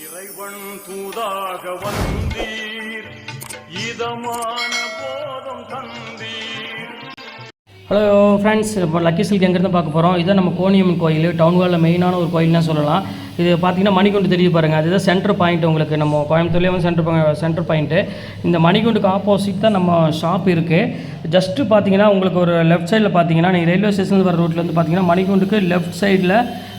இறைவன் தூதாக வந்தீர் இதமான போதம் தந்தீர். ஹலோ ஃப்ரெண்ட்ஸ், இப்போ லக்கி சில்க் எங்கேருந்து பார்க்க போகிறோம். இதுதான் நம்ம கோணியம்மன் கோயில், டவுன் ஹாலில் மெயினான ஒரு கோயில்னு சொல்லலாம். இது பார்த்திங்கன்னா மணிகுண்டு தெரிஞ்சு பாருங்கள், அதுதான் சென்டர் பாயிண்ட். உங்களுக்கு நம்ம கோயம்புத்தூர்லேயே வந்து சென்டர் பாயிண்ட்டு. இந்த மணிகுண்டுக்கு ஆப்போசிட் தான் நம்ம ஷாப் இருக்குது. ஜஸ்ட்டு பார்த்தீங்கன்னா உங்களுக்கு ஒரு லெஃப்ட் சைடில் பார்த்தீங்கன்னா நீங்கள் ரயில்வே ஸ்டேஷன் வர ரூட்டில் வந்து பார்த்தீங்கன்னா மணிகுண்டுக்கு லெஃப்ட் சைடில்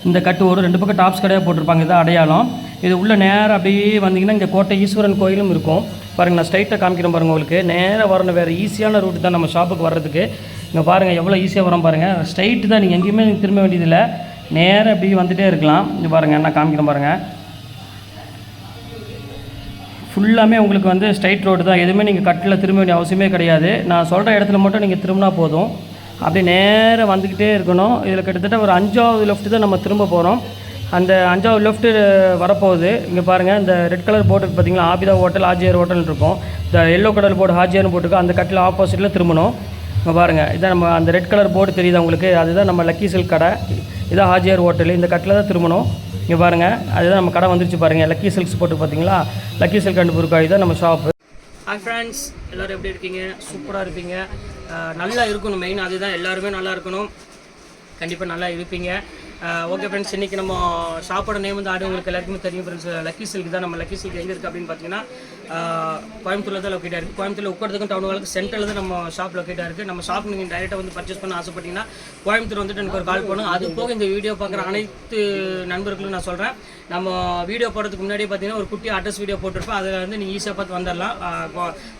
இந்த கட்டு வரும். 2 பக்கம் டாப்ஸ் கடையாக போட்டிருப்பாங்க, இதுதான் அடையாளம். இது உள்ள நேராக அப்படியே வந்தீங்கன்னா இங்கே கோட்டை ஈஸ்வரன் கோயிலும் இருக்கும். பாருங்கள், நான் ஸ்ட்ரைட்டாக காமிக்கிறேன் பாருங்கள். உங்களுக்கு நேராக வரணும், வேறு ஈஸியான ரூட்டு தான் நம்ம ஷாப்புக்கு வர்றதுக்கு. இங்கே பாருங்கள் எவ்வளோ ஈஸியாக வரோம் பாருங்கள். ஸ்ட்ரைட்டு தான், நீங்கள் எங்கேயுமே திரும்ப வேண்டியதில்லை, நேராக அப்படியே வந்துகிட்டே இருக்கலாம். இங்கே பாருங்கள், நான் காமிக்கிறேன் பாருங்கள். ஃபுல்லாமே உங்களுக்கு வந்து ஸ்ட்ரைட் ரோடு தான், எதுவுமே நீங்கள் கட்டில் திரும்ப வேண்டிய அவசியமே கிடையாது. நான் சொல்கிற இடத்துல மட்டும் நீங்கள் திரும்பினா போதும். அப்படியே நேராக வந்துக்கிட்டே இருக்கணும். இதில் கிட்டத்தட்ட ஒரு 5வது லெஃப்ட்டு தான் நம்ம திரும்ப போகிறோம். அந்த 5வது லெஃப்ட்டு வரப்போகுது. இங்கே பாருங்கள், இந்த ரெட் கலர் போர்டு பார்த்தீங்களா, ஆபிதா ஹோட்டல், ஆஜியார் ஹோட்டல் இருக்கும். இந்த எல்லோ கலர் போர்டு ஹாஜியார்னு போட்டுருக்கு, அந்த கட்டில் ஆப்போசிட்டில் திரும்பணும். இங்கே பாருங்கள், இதான் நம்ம அந்த ரெட் கலர் போர்டு தெரியுது உங்களுக்கு, அதுதான் நம்ம லக்கி சில்க் கடை. இதான் ஹாஜியார் ஹோட்டல், இந்த கட்டில் தான் திரும்பணும். இங்கே பாருங்கள், அதுதான் நம்ம கடை வந்துருச்சு பாருங்கள், லக்கி சில்க்ஸ் போட்டு பார்த்தீங்களா, லக்கி சில்க் அண்ட் புர்காய் தான் நம்ம ஷாப்பு. ஹாய் ஃப்ரெண்ட்ஸ், எல்லோரும் எப்படி இருக்கீங்க? சூப்பராக இருப்பீங்க, நல்லா இருக்கணும். மெயின் அதுதான், எல்லாருமே நல்லா இருக்கணும், கண்டிப்பாக நல்லா இருப்பீங்க. ஓகே ஃப்ரெண்ட்ஸ், இன்றைக்கி நம்ம ஷாப்போட நேம் வந்து உங்களுக்கு எல்லாருக்குமே தெரியும் ஃப்ரெண்ட்ஸ், லக்கி சில்க் தான். நம்ம லக்கி சில்க் எங்கே இருக்குது அப்படின்னு பார்த்தீங்கன்னா கோயம்புத்தூரில் தான் லொக்கேட்டாக இருக்குது. கோயம்புத்தூரில் உட்காரதுக்கும் டவுன் ஹாலுக்கு சென்டரில் தான் நம்ம ஷாப் லொக்கேட்டாக இருக்குது. நம்ம ஷாப் நீங்கள் டைரெக்டாக வந்து பர்ச்சேஸ் பண்ண ஆசைப்பட்டீங்கன்னா கோயம்புத்தூர் வந்துட்டு எனக்கு ஒரு கால் பண்ணும். அது போக இந்த வீடியோ பார்க்குற அனைத்து நண்பர்களும் நான் சொல்கிறேன், நம்ம வீடியோ போடுறதுக்கு முன்னாடி பார்த்தீங்கன்னா ஒரு குட்டி அட்ரஸ் வீடியோ போட்டிருப்போம், அதில் வந்து நீங்கள் ஈஸியாக பார்த்து வந்துடலாம்.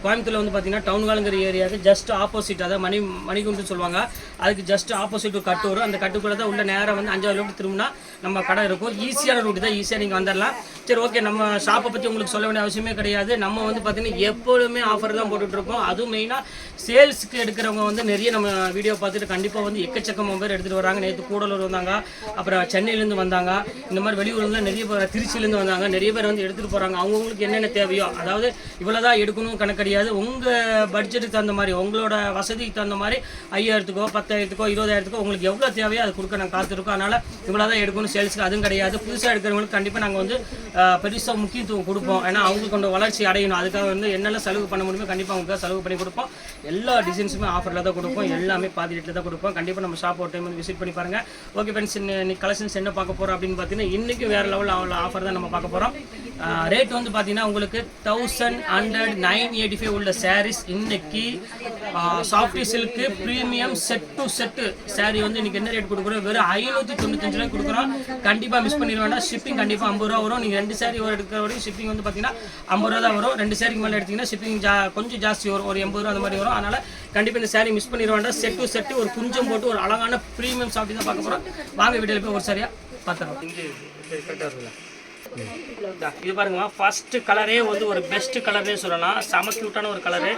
கோயம்புத்தூரில் வந்து பார்த்தீங்கன்னா டவுன் ஹாலுங்கிற ஏரியாவுக்கு ஜஸ்ட் ஆப்போசிட், அதாவது மணிகுண்டுன்னு சொல்லுவாங்க, அதுக்கு ஜஸ்ட் ஆப்போசிட் ஒரு கட்டு வரும். அந்த கட்டுக்குள்ளே தான் உள்ள நேராக வந்து 5வது லெஃப்ட் திரும்பினா நம்ம கடை இருக்கும். ஈஸியான ரூட்டு தான், ஈஸியாக நீங்கள் வந்துடலாம். சரி, ஓகே, நம்ம ஷாப்பை பற்றி உங்களுக்கு சொல்ல வேண்டிய அவசியமே கிடையாது. நம்ம வந்து பார்த்தீங்கன்னா எப்பொழுதுமே ஆஃபர் தான் போட்டுட்ருக்கோம். அதுவும் மெயினாக சேல்ஸுக்கு எடுக்கிறவங்க வந்து நிறைய நம்ம வீடியோ பார்த்துட்டு கண்டிப்பாக வந்து எக்கச்சக்கமாக பேர் எடுத்துகிட்டு வராங்க. நேற்று கூடலூர் வந்தாங்க, அப்புறம் சென்னையிலேருந்து வந்தாங்க, இந்த மாதிரி வெளியூர்லாம் நிறைய பேர், திருச்சியிலேருந்து வந்தாங்க, நிறைய பேர் வந்து எடுத்துகிட்டு போகிறாங்க. அவங்களுக்கு என்னென்ன தேவையோ, அதாவது இவ்வளோ தான் எடுக்கணும் கணக்கு கிடையாது. உங்கள் பட்ஜெட்டுக்கு தகுந்த மாதிரி, உங்களோட வசதிக்கு தகுந்த மாதிரி 5000க்கோ 10,000க்கோ 20,000க்கோ உங்களுக்கு எவ்வளோ தேவையோ அது கொடுக்க நாங்கள் காத்திருக்கோம். அதனால் இவ்வளோ தான் எடுக்கணும் சேல்ஸுக்கு அதுவும் கிடையாது. புதுசாக எடுக்கிறவங்களுக்கு கண்டிப்பாக நாங்கள் வந்து பெருசாக முக்கியத்துவம் கொடுப்போம். ஏன்னா அவங்களுக்கு கொண்ட வளர்ச்சி அடையணும், அதுக்காக வந்து என்னெல்லாம் செலவு பண்ண முடியுமோ கண்டிப்பாக அவங்களுக்கு செலவு பண்ணி கொடுப்போம். எல்லா டிசைன்ஸுமே ஆஃபரில் தான் கொடுப்போம், எல்லாமே பாதி ரேட்டில் தான் கொடுப்போம். கண்டிப்பாக நம்ம ஷாப் ஒரு டைம் வந்து விசிட் பண்ணி பாருங்கள். ஓகே ஃப்ரெண்ட்ஸ், இன்னைக்கு கலெக்ஷன்ஸ் என்ன பார்க்க போகிறோம் அப்படின்னு பார்த்தீங்கன்னா இன்றைக்கும் வேறு லெவலில் ஆஃபர் தான் நம்ம பார்க்க போகிறோம். ரேட் வந்து பார்த்தீங்கன்னா உங்களுக்கு 1185 உள்ள சாரீஸ் இன்னைக்கு softy silk premium set to set sari வந்து இன்றைக்கி என்ன ரேட் கொடுக்குறோம்? வெறும் 595 ரூபாய் கொடுக்குறோம். கண்டிப்பாக மிஸ் பண்ணிட வேண்டாம். ஷிப்பிங் கண்டிப்பாக 50 ரூபா வரும். நீங்கள் 2 சாரீ எடுக்கிற வரையும் ஷிப்பிங் வந்து பார்த்தீங்கன்னா 50 ரூபா தான் வரும். 2 சாரீக்கு மேலே எடுத்திங்கன்னா ஷிப்பிங் கொஞ்சம் ஜாஸ்தி வரும், ஒரு 80 ரூபா அந்த மாதிரி வரும். அதனால் கண்டிப்பாக இந்த சாரீ மிஸ் பண்ணிட வேண்டாம். செட் டு செட்டு ஒரு குஞ்சம் போட்டு ஒரு அழகான ப்ரீமியம் சாஃப்டி தான் பார்க்க போகிறோம். வாங்க வீடியோவில் போய் ஒரு சரியாக பார்த்துறோம். இது பாருங்கம்மா, ஃபர்ஸ்ட் கலரே வந்து ஒரு பெஸ்ட் கலர்னே சொல்லலாம். செம கியூட்டான ஒரு கலரு.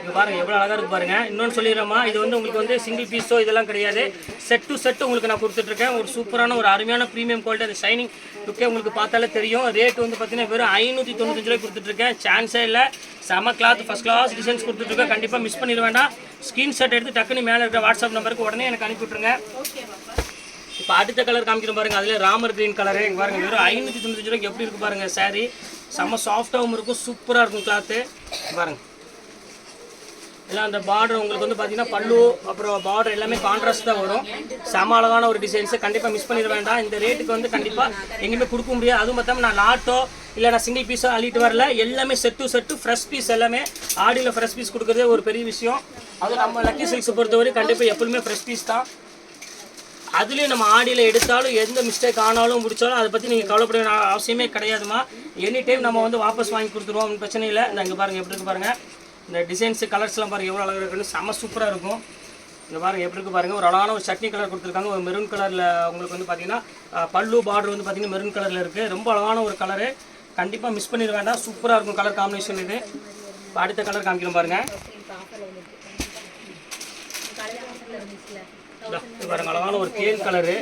இது பாருங்க எவ்வளோ அழகாக இருக்கு பாருங்க. இன்னொன்று சொல்லிடுறோமா, இது வந்து உங்களுக்கு வந்து சிங்கிள் பீஸோ இதெல்லாம் கிடையாது, செட் டு செட்டு உங்களுக்கு நான் கொடுத்துட்ருக்கேன். ஒரு சூப்பரான ஒரு அருமையான ப்ரீமியம் குவாலிட்டி, அந்த ஷைனிங் லுக்கே உங்களுக்கு பார்த்தாலே தெரியும். ரேட் வந்து பார்த்தீங்கன்னா வெறும் 595 ரூபாய் கொடுத்துட்ருக்கேன். சான்ஸே இல்லை, செம கிளாத், ஃபஸ்ட் கிளாஸ் டிசைன்ஸ் கொடுத்துட்ருக்கேன். கண்டிப்பாக மிஸ் பண்ணிட வேண்டாம். ஸ்க்ரீன்ஷாட் எடுத்து டக்குன்னு மேலே இருக்கிற வாட்ஸ்அப் நம்பருக்கு உடனே எனக்கு அனுப்பிவிட்ருங்க. இப்போ அடுத்த கலர் காமிக்கிறோம் பாருங்கள், அதில் ராமர் கிரீன் கலரு. இங்கே பாருங்கள், வெறும் 595 ரூபாய்க்கு எப்படி இருக்குது பாருங்கள். சாரீ செம்ம சாஃப்டாகவும் இருக்கும், சூப்பராக இருக்கும் கிளாத்து. பாருங்கள், எல்லாம் அந்த பார்டர் உங்களுக்கு வந்து பார்த்தீங்கன்னா பல்லு அப்புறம் பார்டர் எல்லாமே கான்ட்ராஸ்ட் தான் வரும். செம அழகான ஒரு டிசைன்ஸு, கண்டிப்பாக மிஸ் பண்ணிட வேண்டாம். இந்த ரேட்டுக்கு வந்து கண்டிப்பாக எங்கேயுமே கொடுக்க முடியாது. அதுவும் பார்த்தாமல் நான் லாட்டோ இல்லை நான் சிங்கிள் பீஸோ அள்ளிட்டு வரல, எல்லாமே set to set fresh piece. எல்லாமே ஆடியில் ஃப்ரெஷ் பீஸ் கொடுக்குறதே ஒரு பெரிய விஷயம். அதுவும் நம்ம லக்கி சில்க்ஸை பொறுத்தவரை கண்டிப்பாக எப்பவுமே ஃப்ரெஷ் பீஸ் தான். அதுலேயும் நம்ம ஆடியில் எடுத்தாலும் எந்த மிஸ்டேக் ஆனாலும் முடித்தாலும் அதை பற்றி நீங்கள் கவலைப்பட அவசியமே கிடையாதுமா. எனி டைம் நம்ம வந்து வாபஸ் வாங்கி கொடுத்துருவோம், பிரச்சனை இல்லை. இந்த இங்கே பாருங்கள் எப்படி இருக்குது பாருங்கள், இந்த டிசைன்ஸு கலர்ஸ்லாம் பாருங்கள் எவ்வளோ அழகாக இருக்குன்னு, செம்ம சூப்பராக இருக்கும். இங்கே பாருங்கள் எப்படி இருக்குது பாருங்கள், ஒரு அழகான ஒரு சட்னி கலர் கொடுத்துருக்காங்க. ஒரு மெரூன் கலரில் உங்களுக்கு வந்து பார்த்தீங்கன்னா பல்லு பார்டர் வந்து பார்த்தீங்கன்னா மெரூன் கலரில் இருக்குது. ரொம்ப அழகான ஒரு கலரு, கண்டிப்பாக மிஸ் பண்ணிட வேண்டாம். சூப்பராக இருக்கும் கலர் காம்பினேஷன் இது. இப்போ அடுத்த கலர் காமிக்கிறோம் பாருங்கள். இது பாருங்க அழகான ஒரு கேன் கலரு,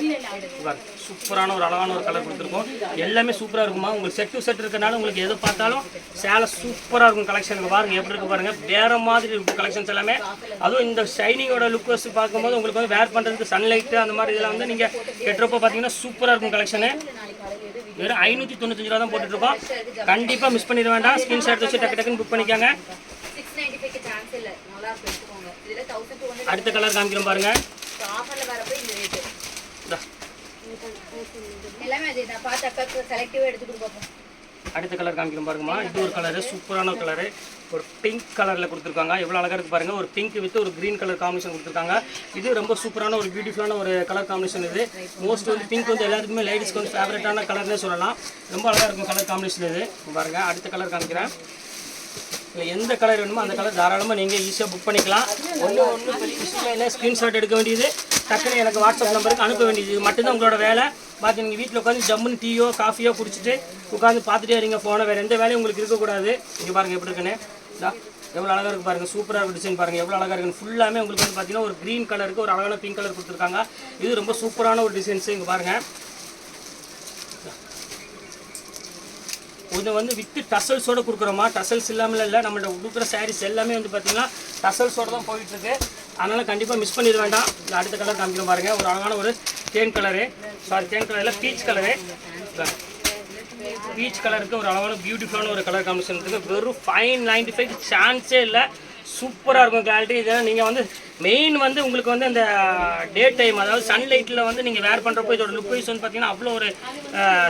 சூப்பரான ஒரு அழகான ஒரு கலர் கொடுத்துருக்கோம். எல்லாமே சூப்பராக இருக்குமா. உங்களுக்கு செட் டு செட் இருக்கனால உங்களுக்கு எது பார்த்தாலும் சேலை சூப்பராக இருக்கும். கலெக்ஷனுக்கு பாருங்கள் எப்படி இருக்கு பாருங்கள், வேறு மாதிரி இருக்கும் கலெக்ஷன்ஸ் எல்லாமே. அதுவும் இந்த ஷைனிங்கோட லுக் வச்சு பார்க்கும்போது உங்களுக்கு வந்து வேர் பண்ணுறதுக்கு சன்லைட்டு அந்த மாதிரி இதெல்லாம் வந்து நீங்கள் கெட்டுறப்போ பார்த்தீங்கன்னா சூப்பராக இருக்கும் கலெக்ஷனு. வெறும் 595 ரூபா தான் போட்டுட்ருக்கோம். கண்டிப்பாக மிஸ் பண்ணிட வேண்டாம். ஸ்க்ரீன்ஷாட் வச்சு டக்கு டக்குன்னு புக் பண்ணிக்காங்க. அடுத்த கலர் காமிக்கிறோம் பாருங்க. அடுத்த கலர் காமிக்கிறோம் பாருங்கம்மா. இது ஒரு கலரு, சூப்பரான கலரு, ஒரு பிங்க் கலரில் கொடுத்துருக்காங்க. எவ்வளோ அழகாக இருக்குது பாருங்கள். ஒரு பிங்க் வித் ஒரு க்ரீன் கலர் காம்பினேஷன் கொடுத்துருக்காங்க. இது ரொம்ப சூப்பரான ஒரு பியூட்டிஃபுல்லான ஒரு கலர் காம்பினேஷன். இது மோஸ்ட் வந்து பிங்க் வந்து எல்லாத்துக்குமே லேடிஸ்க்கு வந்து ஃபேவரட்டான கலர்னே சொல்லலாம். ரொம்ப அழகாக இருக்கும் கலர் காம்பினேஷன் இது பாருங்கள். அடுத்த கலர் காமிக்கிறேன். இல்லை எந்த கலர் வேணுமோ அந்த கலர் தாராளமாக நீங்கள் ஈஸியாக புக் பண்ணிக்கலாம். ஒன்று பெரிய விஷயம் இல்லை, ஸ்க்ரீன்ஷாட் எடுக்க வேண்டியது, டக்குன்னு எனக்கு வாட்ஸ்அப் நம்பருக்கு அனுப்ப வேண்டியது. இது மட்டும்தான் உங்களோட வேலை. பார்த்து நீங்கள் வீட்டில் உட்காந்து ஜம்முன்னு டீயோ காஃபியோ குடிச்சிட்டு உட்காந்து பார்த்துட்டே இருங்க ஃபோனை. வேறு எந்த வேலையும் உங்களுக்கு இருக்கக்கூடாது. இங்கே பாருங்கள் எப்படி இருக்குன்னு, எவ்வளோ அழகாக இருக்குது பாருங்கள். சூப்பராக இருக்கும் டிசைன் பாருங்கள், எவ்வளோ அழகாக இருக்குன்னு. ஃபுல்லாமே உங்களுக்கு வந்து பார்த்தீங்கன்னா ஒரு க்ரீன் கலருக்கு ஒரு அழகான பிங்க் கலர் கொடுத்துருக்காங்க. இது ரொம்ப சூப்பரான ஒரு டிசைன்ஸு. இங்கே பாருங்கள், இது வந்து வித்து டசல்ஸோடு கொடுக்குறோமா. டசல்ஸ் இல்லாமல் இல்லை, நம்மள்ட்ட கொடுக்குற சாரீஸ் எல்லாமே வந்து பார்த்தீங்கன்னா டசல்ஸோடு தான் போயிட்டுருக்கு. அதனால் கண்டிப்பாக மிஸ் பண்ணிட வேண்டாம். இந்த அடுத்த கலர் காமிக்கிறோம் பாருங்கள். ஒரு அழகான ஒரு தேன் கலரு, தேன் கலரில் பீச் கலரு. பீச் கலருக்கு ஒரு அழகான பியூட்டிஃபுல்லான ஒரு கலர் காம்பினேஷன் இருக்குது. வெறும் 595 சான்ஸே இல்லை. சூப்பராக இருக்கும் குவாலிட்டி. இதெல்லாம் நீங்கள் வந்து மெயின் வந்து உங்களுக்கு வந்து அந்த டே டைம், அதாவது சன்லைட்டில் வந்து நீங்கள் வேர் பண்ணுறப்போ இதோட லுக் வைஸ் வந்து பார்த்தீங்கன்னா அவ்வளோ ஒரு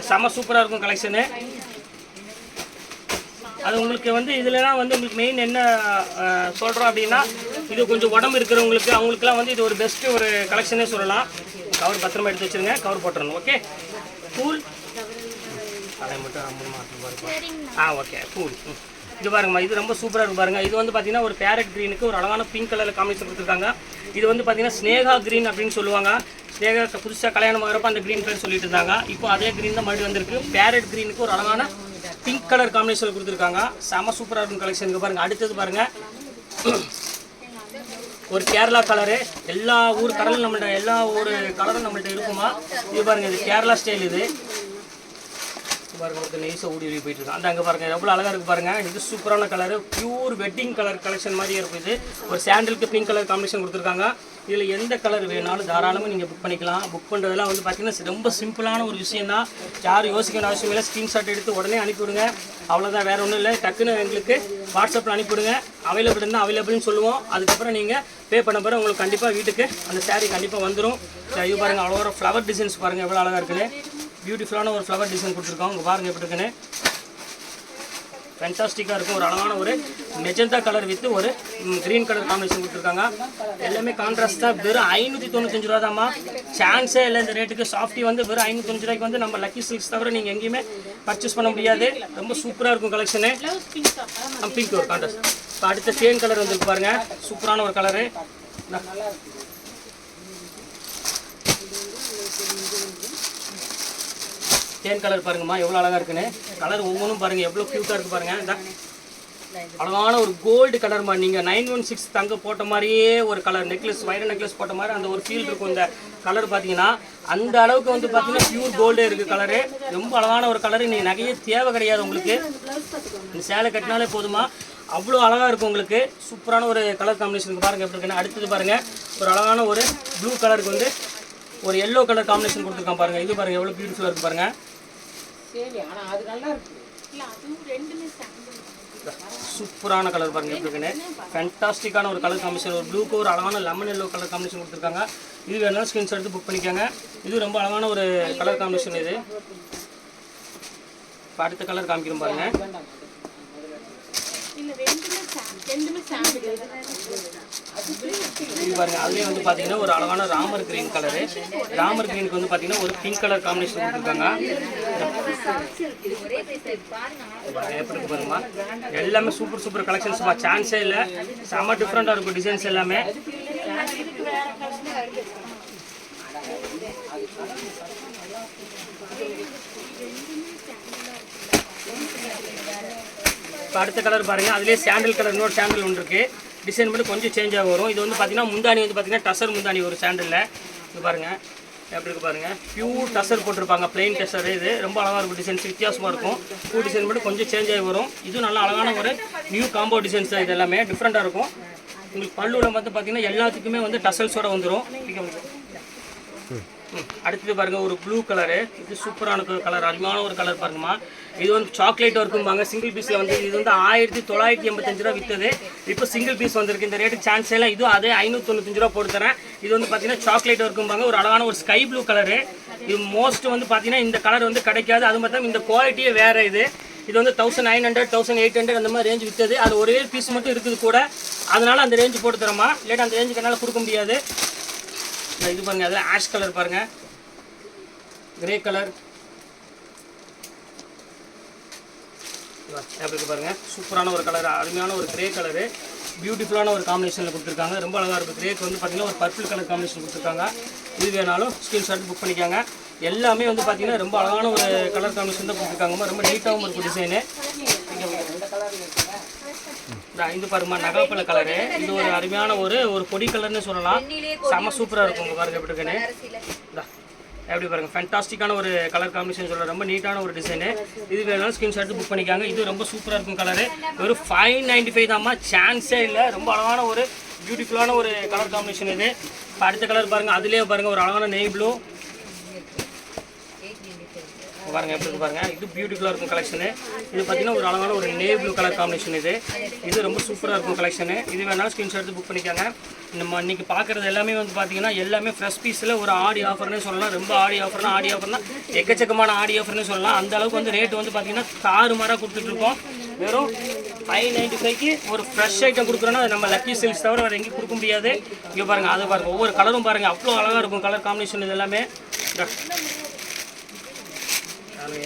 செம சூப்பராக இருக்கும் கலெக்ஷனு. அது உங்களுக்கு வந்து இதுலலாம் வந்து உங்களுக்கு மெயின் என்ன சொல்கிறோம் அப்படின்னா, இது கொஞ்சம் உடம்பு இருக்கிறவங்களுக்கு அவங்களுக்குலாம் வந்து இது ஒரு பெஸ்ட்டு ஒரு கலெக்ஷனே சொல்லலாம். கவர் பத்திரமா எடுத்து வச்சுருங்க, கவர் போட்டுறணும். ஓகே கூல், அதை மட்டும் ஓகே கூல். இது பாருங்கம்மா, இது ரொம்ப சூப்பராக இருக்கும் பாருங்கள். இது வந்து பார்த்தீங்கன்னா ஒரு பேரட் க்ரீனுக்கு ஒரு அழகான பிங்க் கலரில் காம்பினேஷன் கொடுத்துருக்காங்க. இது வந்து பார்த்தீங்கன்னா ஸ்னேகா க்ரீன் அப்படின்னு சொல்லுவாங்க. ஸ்னேகா புதுசாக கல்யாணம் ஆகிறப்ப அந்த க்ரீன் பேர் சொல்லிட்டு இருந்தாங்க. இப்போ அதே க்ரீன் தான் மறுபடியும் வந்திருக்கு. பேரட் க்ரீனுக்கு ஒரு அழகான பிங்க் கலர் காம்பினேஷன் கொடுத்துருக்காங்க. செம சூப்பராக இருக்கும் கலெக்ஷனுக்கு பாருங்கள். அடுத்தது பாருங்கள், ஒரு கேரளா கலரு. எல்லா ஊர் கடலும் நம்மள்ட்ட எல்லா ஊர் கலரும் நம்மள்ட்ட இருக்குமா. இது பாருங்கள், இது கேரளா ஸ்டைல். இது பாருங்க, ஒரு நெய்ஸை ஊடி வெளியே போயிட்டு இருக்கு. அந்த அங்கே பாருங்கள் எவ்வளோ அழகாக இருக்குது பாருங்கள். இது சூப்பரான colour, pure wedding colour collection மாதிரியே இருக்கும். இது ஒரு சாண்டலுக்கு பிங்க் கலர் காம்பினேஷன் கொடுத்துருக்காங்க. இதில் எந்த கலர் வேணாலும் தாராளமாக நீங்கள் புக் பண்ணிக்கலாம். புக் பண்ணுறதுலாம் வந்து பார்த்தீங்கன்னா ரொம்ப சிம்பிளான ஒரு விஷயம் தான். யாரும் யோசிக்கணும் அவசியம் இல்லை. ஸ்க்ரீன்ஷாட் எடுத்து உடனே அனுப்பிவிடுங்க, அவ்வளோதான், வேறு ஒன்றும் இல்லை. டக்குன்னு எங்களுக்கு வாட்ஸ்அப்பில் அனுப்பிவிடுங்க. அவைலபிள் இருந்தால் அவைலபிள்னு சொல்லுவோம். அதுக்கப்புறம் நீங்கள் பே பண்ண பிறகு உங்களுக்கு கண்டிப்பாக வீட்டுக்கு அந்த சாரீ கண்டிப்பாக வந்துடும். இது பாருங்கள், அவ்வளோ ஒரு ஃப்ளவர் டிசைன்ஸ் பாருங்கள் எவ்வளோ அழகாக இருக்குன்னு. பியூட்டிஃபுல்லான ஒரு ஃப்ளவர் டிசைன் கொடுத்துருக்கோம். உங்கள் பாருங்கள் எப்படி இருக்குன்னு, ஃபேன்டாஸ்டிக்காக இருக்கும். ஒரு அழகான ஒரு மெஜந்தா கலர் வித் ஒரு க்ரீன் கலர் காம்பினேஷன் கொடுத்துருக்காங்க. எல்லாமே கான்ட்ராஸ்ட்டாக வெறும் 595 ரூபா தான்மா. சான்ஸே இல்லை இந்த ரேட்டுக்கு. சாஃப்டி வந்து வெறும் 595 ரூபாய்க்கு வந்து நம்ம லக்கி சில்க்ஸ் தவிர நீங்கள் எங்கேயுமே பர்ச்சேஸ் பண்ண முடியாது. ரொம்ப சூப்பராக இருக்கும் கலெக்ஷனு. பிங்க் ஒரு கான்ட்ராஸ்ட். இப்போ அடுத்த சேம் கலர் வந்துருக்கு பாருங்கள், சூப்பரான ஒரு கலரு. தேன் கலர் பாருங்கம்மா எவ்வளோ அழகாக இருக்குன்னு. கலர் ஒவ்வொன்றும் பாருங்கள் எவ்வளோ க்யூட்டாக இருக்குது பாருங்கள். இந்த அழகான ஒரு கோல்டு கலர்மா. நீங்கள் 916 தங்க போட்ட மாதிரியே ஒரு கலர் நெக்லஸ், வைர நெக்லஸ் போட்ட மாதிரி அந்த ஒரு ஃபீல் இருக்கும். இந்த கலர் பார்த்தீங்கன்னா அந்த அளவுக்கு வந்து பார்த்தீங்கன்னா பியூர் கோல்டே இருக்குது கலரு. ரொம்ப அழகான ஒரு கலரு. நீங்கள் நகையே தேவை கிடையாது உங்களுக்கு. இந்த சேலை கட்டினாலே போதுமா, அவ்வளோ அழகாக இருக்கும் உங்களுக்கு. சூப்பரான ஒரு கலர் காம்பினேஷனுக்கு பாருங்கள் எப்படி இருக்குன்னு. அடுத்தது பாருங்கள், ஒரு அழகான ஒரு ப்ளூ கலருக்கு வந்து ஒரு எல்லோ கலர் காம்பினேஷன் கொடுத்துருக்கான் பாருங்கள். இது பாருங்கள் எவ்வளோ பியூட்டிஃபுல்லாக இருக்குது பாருங்கள். சூப்பரான கலர் பாருங்கள் எப்படி இருக்குன்னு. ஃபேன்டாஸ்டிக்கான ஒரு கலர் காம்பினேஷன். ஒரு ப்ளூக்கு ஒரு அழகான லெமன் எல்லோ கலர் காம்பினேஷன் கொடுத்துருக்காங்க. இது வேணாலும் ஸ்க்ரீன்ஷாட் எடுத்து புக் பண்ணிக்கோங்க. இது ரொம்ப அழகான ஒரு கலர் காம்பினேஷன். இது இப்போ அடுத்த கலர் காமிக்கிறோம் பாருங்கள். இது பாருங்க, அதுலேயே வந்து பார்த்தீங்கன்னா ஒரு அழகான ராமர் கிரீன் கலரு. ராமர் கிரீனுக்கு வந்து பார்த்தீங்கன்னா ஒரு பிங்க் கலர் காம்பினேஷன் கொடுத்துருக்காங்க. எப்படி பாருங்கம்மா, எல்லாமே சூப்பர் சூப்பர் கலெக்ஷன்ஸ்மா. சான்ஸே இல்லை, செம்ம டிஃப்ரெண்ட்டாக இருக்கும் டிசைன்ஸ் எல்லாமே. இப்போ அடுத்த கலர் பாருங்கள், அதுலேயே சாண்டில் கலர் இன்னொரு சாண்டில் ஒன்று இருக்குது. டிசைன் மட்டும் கொஞ்சம் சேஞ்சாக வரும். இது வந்து பார்த்தீங்கன்னா முந்தானி வந்து பார்த்தீங்கன்னா டசர் முந்தானி ஒரு சாண்டலில் இது பாருங்கள் எப்படி இருக்கு பாருங்கள். பியூர் டசர் போட்டிருப்பாங்க, பிளெயின் டசர். இது ரொம்ப அழகாக இருக்கும், டிசைன்ஸ் வித்தியாசமாக இருக்கும். பூ டிசைன் மட்டும் கொஞ்சம் சேஞ்ச் ஆகி வரும். இதுவும் நல்லா அழகான ஒரு நியூ காம்போ டிசைன்ஸ் தான். இது எல்லாமே டிஃப்ரெண்ட்டாக இருக்கும். உங்களுக்கு பல்லுவில் வந்து பார்த்தீங்கன்னா எல்லாத்துக்குமே வந்து டசல்ஸோட வந்துடும். அடுத்தது பாருங்க ஒரு ப்ளூ கலரு. இது சூப்பரான கலர், அருமையான ஒரு கலர் பாருங்கம்மா. இது வந்து சாக்லேட் ஒர்க்கும்பாங்க. சிங்கிள் பீஸில் வந்து இது வந்து 1985 ரூபா விற்றது. இப்போ சிங்கிள் பீஸ் வந்திருக்கு. இந்த ரேட்டுக்கு சான்ஸ் இல்லை. இதுவும் அதே 595 ரூபா போட்டு தரேன். இது வந்து பார்த்தீங்கன்னா சாக்லேட் ஒர்க்கும்பாங்க. ஒரு அழகான ஒரு ஸ்கை ப்ளூ கலரு. இது மோஸ்ட் வந்து பார்த்தீங்கன்னா இந்த கலர் வந்து கிடைக்காது. அது மட்டும் இந்த குவாலிட்டியே வேறு. இது வந்து 1900 1800 அந்த மாதிரி ரேஞ்ச் விற்றது. அது ஒரே பீஸ் மட்டும் இருக்குது கூட, அதனால அந்த ரேஞ்சு போட்டு தரமா. இல்லாட்டி அந்த ரேஞ்சுக்கு என்னால் கொடுக்க முடியாது. இது பாருங்க, அதில் ஆஷ் கலர் பாருங்க, கிரே கலர் எப்படி பாருங்க. சூப்பரான ஒரு கலர், அருமையான ஒரு கிரே கலரு, பியூட்டிஃபுல்லான ஒரு காம்பினேஷனில் கொடுத்துருக்காங்க. ரொம்ப அழகாக இருக்குது. கிரேக்கு வந்து பார்த்தீங்கன்னா ஒரு பர்பிள் கலர் காம்பினேஷன் கொடுத்துருக்காங்க. இது வேணாலும் ஸ்க்ரீன்ஷாட் புக் பண்ணிக்காங்க. எல்லாமே வந்து பார்த்தீங்கன்னா ரொம்ப அழகான ஒரு கலர் காம்பினேஷன் தான் கொடுத்துருக்காங்கம்மா. ரொம்ப நீட்டாகவும் இருக்கும் டிசைனு. இது பாருமா நகப்பழ கலரு. இது ஒரு அருமையான ஒரு பொடி கலர்னு சொல்லலாம். செம்ம சூப்பராக இருக்கும். உங்கள் பாருங்க எப்படி இருக்குன்னு. எப்படி பாருங்க, ஃபேண்டாஸ்டிக்கான ஒரு கலர் காம்பினேஷன் சொல்ல, ரொம்ப நீட்டான ஒரு டிசைனு. இது வேணாலும் ஸ்க்ரீன்ஷாட் புக் பண்ணிக்காங்க. இது ரொம்ப சூப்பராக இருக்கும் கலரு. ஒரு 595 தான்மா, சான்ஸே இல்லை. ரொம்ப அழகான ஒரு பியூட்டிஃபுல்லான ஒரு கலர் காம்பினேஷன் இது. இப்போ அடுத்த கலர் பாருங்கள், அதுலேயே பாருங்கள் ஒரு அழகான நெய் ப்ளூ பாருங்க எப்படி இருக்கு பாருங்க. இது பியூட்டிஃபுல்லாக இருக்கும் கலெக்ஷனு. இது பார்த்தீங்கன்னா ஒரு அழகான ஒரு நேவி ப்ளூ கலர் காம்பினேஷன். இது ரொம்ப சூப்பராக இருக்கும் கலெக்ஷனு. இது வேணாலும் ஸ்க்ரீன்ஷாட் எடுத்து புக் பண்ணிக்காங்க. நம்ம இன்றைக்கி பார்க்குறது எல்லாமே வந்து பார்த்தீங்கன்னா எல்லாமே ஃப்ரெஷ் பீஸில் ஒரு ஆடி ஆஃபர்னே சொல்லலாம். ரொம்ப ஆடி ஆஃபர்னா எக்கச்சக்கமான ஆடி ஆஃபர்னு சொல்லலாம். அந்த அளவுக்கு வந்து ரேட்டு வந்து பார்த்தீங்கன்னா தாறுமாறாக கொடுத்துட்ருக்கோம். வெறும் 595க்கு ஒரு ஃப்ரெஷ் ஐட்டம் கொடுக்குறோன்னா அது நம்ம லக்கி சில்க்ஸ் தவிர வேறு எங்கேயும் கொடுக்க முடியாது. இங்கே பாருங்கள், அது பாருங்கள், ஒவ்வொரு கலரும் பாருங்கள் அவ்வளோ அழகாக இருக்கும் கலர் காம்பினேஷன். இது எல்லாமே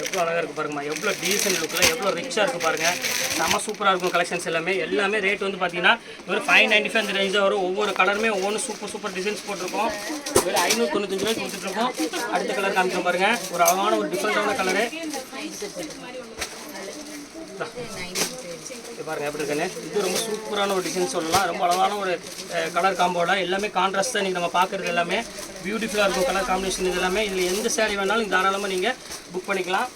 எவ்வளோ அழகாக இருக்குது பாருங்கம்மா. எவ்வளோ டீசென்ட் லுக்கில் எவ்வளோ ரிச்சாக இருக்குது பாருங்கள். செம்ம சூப்பராக இருக்கும் கலெக்ஷன்ஸ் எல்லாமே ரேட் வந்து பார்த்தீங்கன்னா ஒரு 595 அந்த ரேஞ்சாக வரும். ஒவ்வொரு கலருமே ஒவ்வொன்று சூப்பர் டிசைன்ஸ் போட்டிருக்கோம். வெறும் 595 ரூபாய்க்கு கொடுத்துட்ருக்கோம். அடுத்த கலர் காமிக்கிறோம் பாருங்கள், ஒரு அழகான ஒரு டிஃப்ரெண்ட்டான கலரு. பாருங்கள் எப்படி இருக்குன்னு. இது ரொம்ப சூப்பரான ஒரு டிசைன் சொல்லலாம். ரொம்ப அழகான ஒரு கலர் காம்போட எல்லாமே கான்ட்ராஸ்ட்டாக நீங்கள் நம்ம பார்க்குறது எல்லாமே பியூட்டிஃபுல்லாக இருக்கும் கலர் காம்பினேஷன். இது எல்லாமே இதில் எந்த சேரீ வேணாலும் தாராளமாக நீங்கள் புக் பண்ணிக்கலாம்.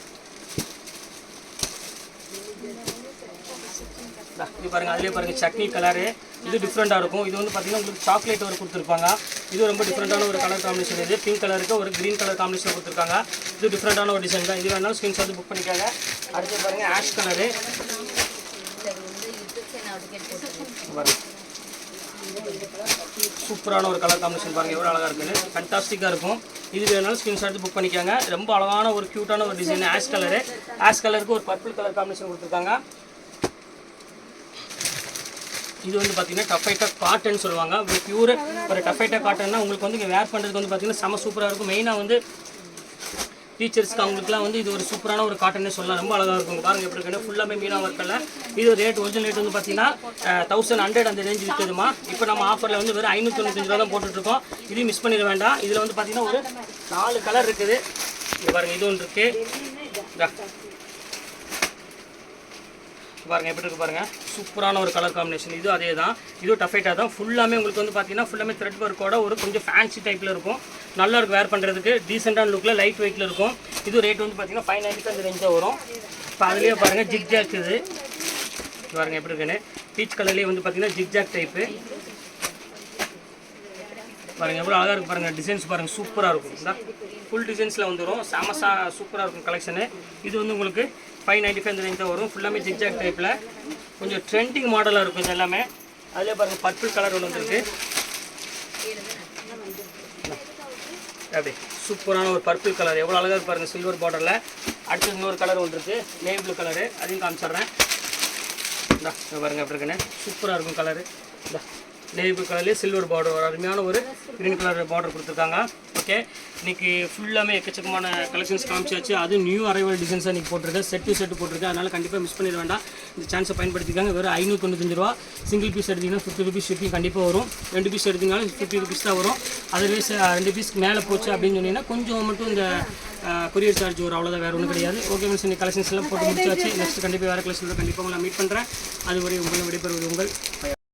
இது பாருங்கள், அதிலே பாருங்கள் சட்னி கலரு. இது டிஃப்ரெண்ட்டாக இருக்கும். இது வந்து பார்த்தீங்கன்னா உங்களுக்கு சாக்லேட் ஒரு கொடுத்துருப்பாங்க. இது ரொம்ப டிஃப்ரெண்ட்டான ஒரு கலர் காம்பினேஷன். இது பிங்க் கலருக்கு ஒரு க்ரீன் கலர் காம்பினேஷன் கொடுத்துருக்காங்க. இது டிஃப்ரெண்ட்டான ஒரு டிசைன் தான். இது வேணாலும் ஸ்க்ரீன்ஷாட் புக் பண்ணிக்காங்க. அடுத்து பாருங்கள் ஆஷ் கலரு. சூப்பரான ஒரு கலர் காம்பினேஷன் பாருங்கள் எவ்வளோ அழகாக இருக்குன்னு. ஃபேண்டாஸ்டிக்காக இருக்கும். இது வேணாலும் ஸ்க்ரீன்ஷாட் புக் பண்ணிக்காங்க. ரொம்ப அழகான ஒரு க்யூட்டான ஒரு டிசைன் ஆஷ் கலரு. ஆஷ் கலருக்கு ஒரு பர்பிள் கலர் காம்பினேஷன் கொடுத்துருக்காங்க. இது வந்து பார்த்தீங்கன்னா டஃபைட்டா காட்டன் சொல்லுவாங்க. பியூர் ஒரு டஃபைட்டா காட்டன்னா உங்களுக்கு வந்து இங்கே வேர் பண்ணுறதுக்கு வந்து பார்த்தீங்கன்னா செம்ம சூப்பராக இருக்கும். மெயினாக வந்து டீச்சர்ஸ்க்கு அவங்களுக்குலாம் வந்து இது ஒரு சூப்பரான ஒரு காட்டனே சொல்லலாம். ரொம்ப அழகாக இருக்கும். பாருங்கள் எப்படி இருக்குன்னு. ஃபுல்லாமே மீனா ஒர்க்கில். இது ரேட் ஒரிஜினல் ரேட் வந்து பார்த்தீங்கன்னா 1100 அந்த ரேஞ்சு விற்குதுமா. இப்போ நம்ம ஆஃபரில் வந்து வெறும் 595 ரூபா தான் போட்டுட்ருக்கோம். இதையும் மிஸ் பண்ணிட வேண்டாம். இதில் வந்து பார்த்தீங்கன்னா ஒரு 4 கலர் இருக்குது. இங்கே பாருங்கள், இது ஒன்று இருக்குது பாருங்கள் எப்படி இருக்குது பாருங்கள். சூப்பரான ஒரு கலர் காம்பினேஷன். இது அதே தான். இதுவும் டஃபைட்டாக தான். ஃபுல்லாமே உங்களுக்கு வந்து பார்த்தீங்கன்னா ஃபுல்லாமே த்ரெட் ஒர்க்கோட ஒரு கொஞ்சம் ஃபேன்சி டைப்பில் இருக்கும். நல்லா இருக்கும் வேர் பண்ணுறதுக்கு. டீசெண்டான லுக்கில் லைட் வெயிட்டில் இருக்கும். இது ரேட் வந்து பார்த்தீங்கன்னா 590 அந்த ரேஞ்சாக வரும். இப்போ அதுலேயே பாருங்கள் ஜிக்ஜாக். இது பாருங்கள் எப்படி இருக்குன்னு. பீச் கலர்லேயே வந்து பார்த்தீங்கன்னா ஜிக்ஜாக் டைப்பு. பாருங்கள் எவ்வளோ அழகாக இருக்குது பாருங்கள். டிசைன்ஸ் பாருங்கள் சூப்பராக இருக்கும். இந்த ஃபுல் டிசைன்ஸில் வந்துடும். சூப்பராக இருக்கும் கலெக்ஷனு. இது வந்து உங்களுக்கு 595 அந்த ரேஞ்ச் தான் வரும். ஃபுல்லாமே ஜிக்ஜாக் டைப்பில் கொஞ்சம் ட்ரெண்டிங் மாடலாக இருக்கும் இது எல்லாமே. அதிலே பாருங்கள் பர்பிள் கலர் ஒன்று வந்துருக்கு. அப்படி சூப்பரான ஒரு பர்பிள் கலர் எவ்வளோ அழகாக பாருங்கள் சில்வர் பார்டரில். அடுத்து இன்னொரு கலர் ஒன்று இருக்குது நேவி ப்ளூ கலரு. அதையும் காமிச்சிட்றேன். இந்தா பாருங்கள் எப்படி இருக்குன்னு. சூப்பராக இருக்கும் கலரு. இந்த நேவி ப்ளூ கலர்லேயே சில்வர் பார்டர், ஒரு அருமையான ஒரு க்ரீன் கலர் பார்டர் கொடுத்துருக்காங்க. ஓகே, இன்றைக்கி ஃபுல்லாமே எக்கச்சக்கமான கலெக்ஷன்ஸ் காமிச்சாச்சு. அது நியூ அரைவல் டிசைன்ஸாக இன்றைக்கி போட்டிருக்கேன். செட்டு போட்டிருக்கேன். அதனால் கண்டிப்பாக மிஸ் பண்ணிட வேண்டாம். இந்த சான்ஸை பயன்படுத்திக்காங்க. வெறும் 595 ரூபா. சிங்கிள் பீஸ் எடுத்திங்கன்னா 50 ருபீஸ் ஷிப்பிங் கண்டிப்பாக வரும். 2 பீஸ் எடுத்திங்கனாலும் 50 ருபீஸ் தான் வரும். அதர்வைஸ் 2 பீஸ்க்கு மேலே போச்சு அப்படின்னு சொன்னீங்கன்னா கொஞ்சம் மட்டும் இந்த கொரியர் சார்ஜ் ஒரு அவ்வளோதான், வேறு ஒன்றும் கிடையாது. ஓகே மிஸ், இந்த கலெக்ஷன்ஸ் எல்லாம் போட்டு முடிச்சாச்சு. நெக்ஸ்ட் கண்டிப்பாக வேறு கலெக்ஷனில் கண்டிப்பாக நான் மீட் பண்ணுறேன். அதுவரை உங்களை விடைபெறுவது உங்கள்